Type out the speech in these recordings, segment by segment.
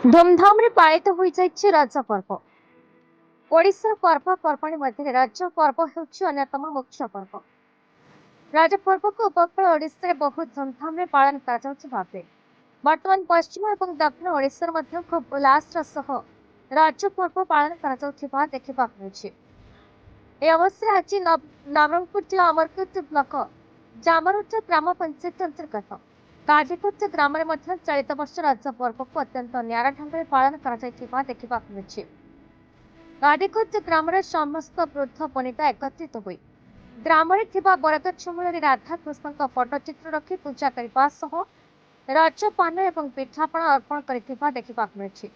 धूमधाम रे पालित हो जाइछि रज पर्व। ओडिशा पर्वपर्वाणी मध्य रज पर्व हेउछि अन्यतम मुख्य पर्व। रज पर्व को उपकूल ओडिशा रे बहुत धूमधाम रे पालन करा जाउछि भाबे। वर्तमान पश्चिम एवं दक्षिण ओडिशा रे खूब उल्लासर सह रज पर्व पालन करा जाउथिबा देखिबा मिलुछि। ए अवसर आज नवरंगपुर जिला अमरकोट ब्लॉक जामरुट ग्राम पंचायत अंतर्गत गाजीपुर ग्राम चलित वर्ष रज पर्व को अत्यंत न्यारा ढंग से पालन करा देखा मिलुछि। गाजीपुर ग्राम समस्त वृद्ध वनिता एकत्रित हुई ग्राम बरगछ मूल राधा कृष्ण पट्टचित्र रखी पूजा करने सह रज पान और पिठापଣା अर्पण देखा मिलुछि।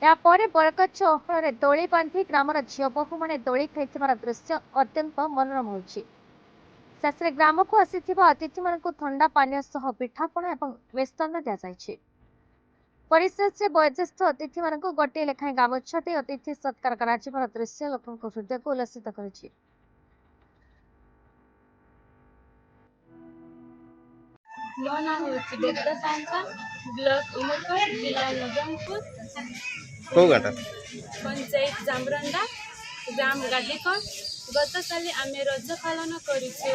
यापर बरगछ ओहल दोली बांधि ग्रामर झील बहु मैंने दोली खाई दृश्य अत्यंत मनोरम होछि। शेष ग्राम को आसीथिबा अतिथि मानक ठंडा पानीय सह पिठापଣା और मिष्टान्न दिया। परिशेष वयोज्येष्ठ अतिथि मानक गोटे लेखाएं गामुछा दे अतिथि सत्कार कर दृश्य लोक हृदय को उल्लसित करिछि। मो नाम होछि देवता सांसा ब्लॉक उमरकोट जिला नवरंगपुर पंचायत जामरंडा ग्राम गाजीकोट। गत काली आमे रज पालन करिछु।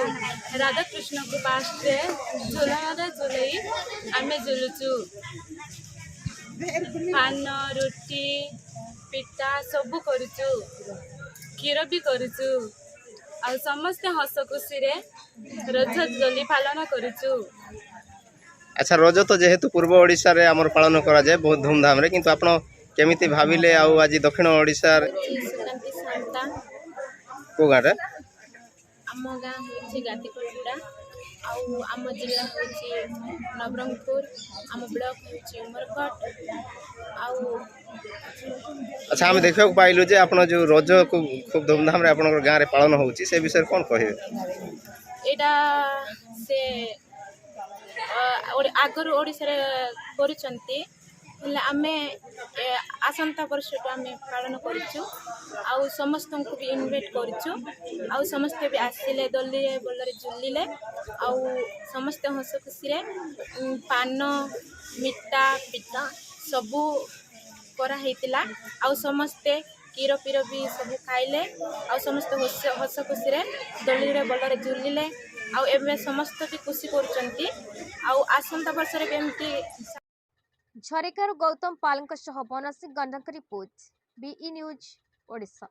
राधा कृष्ण को पास रे झुलनारे झुलई आमे झुलुछु। पान रोटी पिठा सब करिछु, खीर भी करिछु आ समस्त हस खुशी रे रज दोली पालन करिछु। अच्छा रज तो जेहेतु पूर्व ओडिशा रे हमर पालन करा जाय बहुत धूमधाम रे, किंतु आपण केमिति भाबिले आउ आज दक्षिण ओडिशा सुकांती सांता को गाडा आम गाँ होछि गातीकोटा आउ आम जिला होछि नवरंगपुर आम ब्लॉक होछि उमरकोट आउ। अच्छा हम देखा पाइलु जे आपण जो रज को खूब धूमधाम रे आपण गाँ रे पालन होछि से विषय कोन कहिबे? एटा से आगर ओडिशा रे करिसंती हेले आमे आसंता वर्ष आमे पालन करिछु आउ समस्त को भी इनवाइट करिछु आउ समस्त भी आसिले दल्ली बोलरे जुल्लीले आउ समस्त हस खुशी रे पान मिठा पिठा सबू करा हेतिला आउ समस्त कीर पीर भी सब खाइले आउ समस्त हस खुशी रे दल्ली रे बोलरे जुल्लीले आउ एबे समस्त भी खुशी करूचंती आउ आसंता वर्ष रे केमती। झरेकार गौतम पाल बनसी गंडक रिपोर्ट बीई न्यूज ओडिशा।